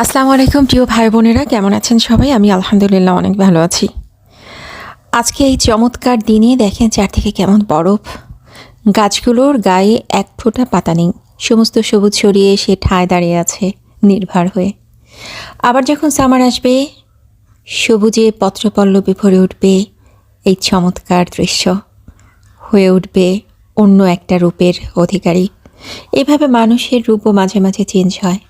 আসসালামু আলাইকুম প্রিয় ভাই বোনেরা, কেমন আছেন সবাই? আমি আলহামদুলিল্লাহ অনেক ভালো আছি। আজকে এই চমৎকার দিনে দেখেন চারদিকে কেমন বরফ। গাছগুলোর গায়ে এক ফোঁটা পাতা নেই, সমস্ত সবুজ ছড়িয়ে সে ঠায় দাঁড়িয়ে আছে নির্ভার হয়ে। আবার যখন সামার আসবে, সবুজে পত্রপল্লবে ভরে উঠবে এই চমৎকার দৃশ্য, হয়ে উঠবে অন্য একটা রূপের অধিকারী। এভাবে মানুষের রূপও মাঝে মাঝে চেঞ্জ হয়।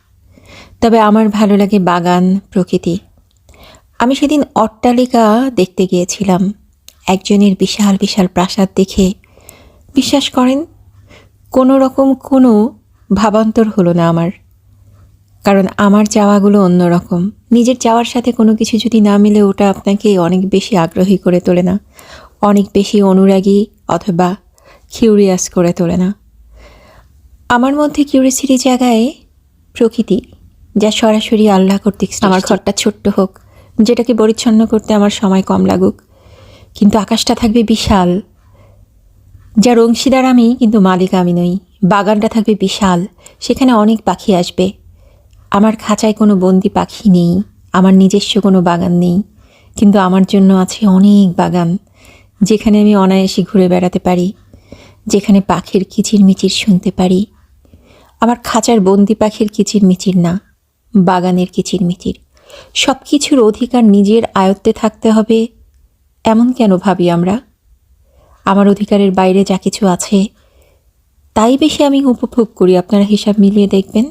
তবে আমার ভালো লাগে বাগান, প্রকৃতি। আমি সেদিন অট্টালিকা দেখতে গিয়েছিলাম, একজনের বিশাল বিশাল প্রাসাদ দেখে বিশ্বাস করেন কোনো রকম কোনো ভাবান্তর হলো না আমার। কারণ আমার চাওয়াগুলো অন্যরকম। নিজের চাওয়ার সাথে কোনো কিছু যদি না মিলে, ওটা আপনাকে অনেক বেশি আগ্রহী করে তোলে না, অনেক বেশি অনুরাগী অথবা কিউরিয়াস করে তোলে না। আমার মধ্যে কিউরিয়াসিটি জায়গায় প্রকৃতি, যা সরাসরি আল্লাহ কর্তৃক। আমার ঘরটা ছোট্ট হোক, যেটাকে পরিচ্ছন্ন করতে আমার সময় কম লাগুক, কিন্তু আকাশটা থাকবে বিশাল, যার অংশীদার আমি কিন্তু মালিক আমি নই। বাগানটা থাকবে বিশাল, সেখানে অনেক পাখি আসবে। আমার খাঁচায় কোনো বন্দি পাখি নেই, আমার নিজস্ব কোনো বাগান নেই, কিন্তু আমার জন্য আছে অনেক বাগান, যেখানে আমি অনায়াসে ঘুরে বেড়াতে পারি, যেখানে পাখির কিচিরমিচির শুনতে পারি। আমার খাঁচার বন্দি পাখির কিচিরমিচির না, বাগানের কিচিরমিচির। সব কিছুর অধিকার নিজের আয়ত্তে থাকতে হবে এমন কেন ভাবি আমরা? আমার অধিকারের বাইরে যা কিছু আছে তাই বেশি আমি উপভোগ করি। আপনারা হিসাব মিলিয়ে দেখবেন,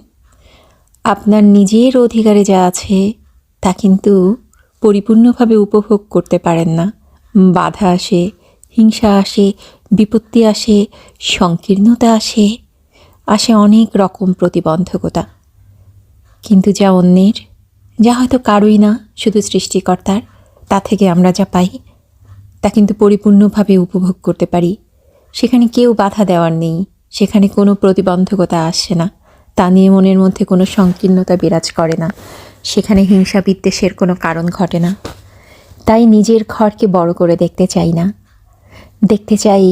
আপনার নিজের অধিকারে যা আছে তা কিন্তু পরিপূর্ণভাবে উপভোগ করতে পারেন না। বাধা আসে, হিংসা আসে, বিপত্তি আসে, সংকীর্ণতা আসে, আসে অনেক রকম প্রতিবন্ধকতা। কিন্তু যা অন্যের, যা হয়তো কারোই না, শুধু সৃষ্টিকর্তার, তা থেকে আমরা যা পাই তা কিন্তু পরিপূর্ণভাবে উপভোগ করতে পারি। সেখানে কেউ বাধা দেওয়ার নেই, সেখানে কোনো প্রতিবন্ধকতা আসে না, তা নিয়ে মনের মধ্যে কোনো সংকীর্ণতা বিরাজ করে না, সেখানে হিংসা বিদ্বেষের কোনো কারণ ঘটে না। তাই নিজের ঘরকে বড় করে দেখতে চাই না, দেখতে চাই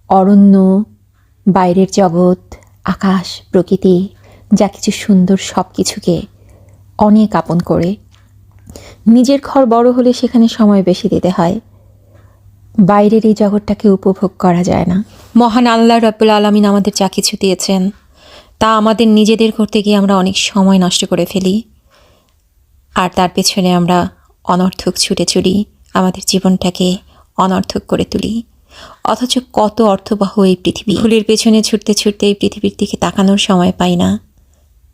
অরণ্য, বাইরের জগৎ, আকাশ, প্রকৃতি, যা কিছু সুন্দর সব কিছুকে অনেক আপন করে। নিজের ঘর বড় হলে সেখানে সময় বেশি দিতে হয়, বাইরের এই জগৎটাকে উপভোগ করা যায় না। মহান আল্লাহ রাব্বুল আলামিন আমাদের যা কিছু দিয়েছেন তা আমাদের নিজেদের করতে গিয়ে আমরা অনেক সময় নষ্ট করে ফেলি, আর তার পেছনে আমরা অনর্থক ছুটে চলি, আমাদের জীবনটাকে অনর্থক করে তুলি। অথচ কত অর্থবহ এই পৃথিবী, ফুলের পেছনে ছুটতে ছুটতে এই পৃথিবীর দিকে তাকানোর সময় পাই না।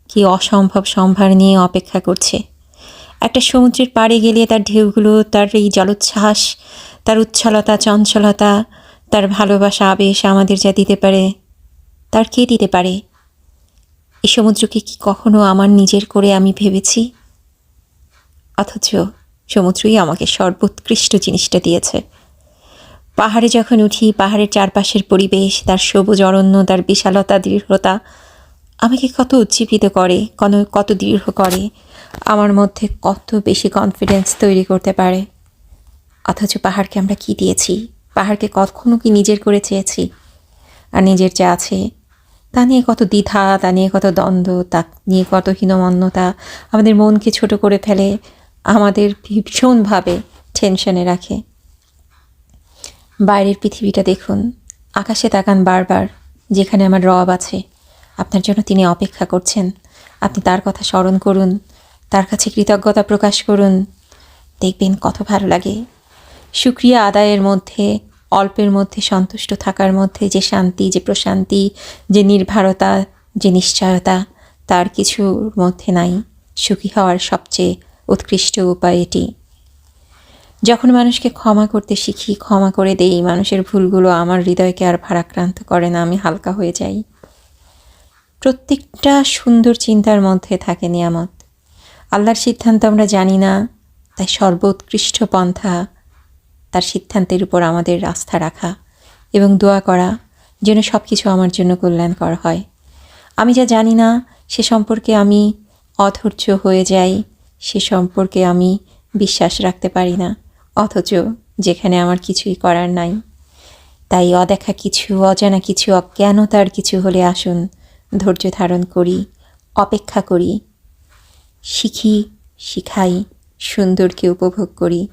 কি অসম্ভব সম্ভার নিয়ে অপেক্ষা করছে। একটা সমুদ্রের পাড়ে গেলে তার ঢেউগুলো, তার এই জলোচ্ছ্বাস, তার উচ্ছলতা, চঞ্চলতা, তার ভালোবাসা, আবেশ আমাদের যা দিতে পারে, তার কে দিতে পারে? এই সমুদ্রকে কি কখনো আমার নিজের করে আমি ভেবেছি? অথচ সমুদ্রই আমাকে সর্বোৎকৃষ্ট জিনিসটা দিয়েছে। পাহাড়ে যখন উঠি, পাহাড়ের চারপাশের পরিবেশ, তার সবুজ অরণ্য, তার বিশালতা, দৃঢ়তা আমাকে কত উজ্জীবিত করে, কত দৃঢ় করে, আমার মধ্যে কত বেশি কনফিডেন্স তৈরি করতে পারে। অথচ পাহাড়কে আমরা কি দিয়েছি? পাহাড়কে কখনো কি নিজের করে চেয়েছি? আর নিজের যা আছে তা নিয়ে কত দ্বিধা, তা নিয়ে কত দ্বন্দ্ব, তা নিয়ে কত হীনমন্যতা আমাদের মনকে ছোট করে ফেলে, আমাদের ভীষণভাবে টেনশনে রাখে। বাইরের পৃথিবীটা দেখুন, আকাশে তাকান বারবার, যেখানে আমার রব আছে, আপনার জন্য তিনি অপেক্ষা করছেন। আপনি তার কথা স্মরণ করুন, তার কাছে কৃতজ্ঞতা প্রকাশ করুন, দেখবেন কত ভালো লাগে। শুকরিয়া আদায়ের মধ্যে, অল্পের মধ্যে সন্তুষ্ট থাকার মধ্যে যে শান্তি, যে প্রশান্তি, যে নির্ভরতা, যে নিশ্চয়তা, তার কিছুর মধ্যে নাই। সুখী হওয়ার সবচেয়ে উৎকৃষ্ট উপায় এটি। যখন মানুষকে ক্ষমা করতে শিখি, ক্ষমা করে দেই, মানুষের ভুলগুলো আমার হৃদয়কে আর ভারাক্রান্ত করে না, আমি হালকা হয়ে যাই। প্রত্যেকটা সুন্দর চিন্তার মধ্যে থাকে নিয়ামত। আল্লাহর সিদ্ধান্ত আমরা জানি না, তাই সর্বোৎকৃষ্ট পন্থা তার সিদ্ধান্তের উপর আমাদের আস্থা রাখা এবং দোয়া করা যেন সব কিছু আমার জন্য কল্যাণকর হয়। আমি যা জানি না সে সম্পর্কে আমি অধৈর্য হয়ে যাই, সে সম্পর্কে আমি বিশ্বাস রাখতে পারি না, অথচ যেখানে আমার কিছুই করার নাই। তাই অদেখা কিছু, অজানা কিছু, অজ্ঞানতার কিছু হলে আসুন ধৈর্য ধারণ করি, অপেক্ষা করি, শিখি, শিখাই, সুন্দরকে উপভোগ করি।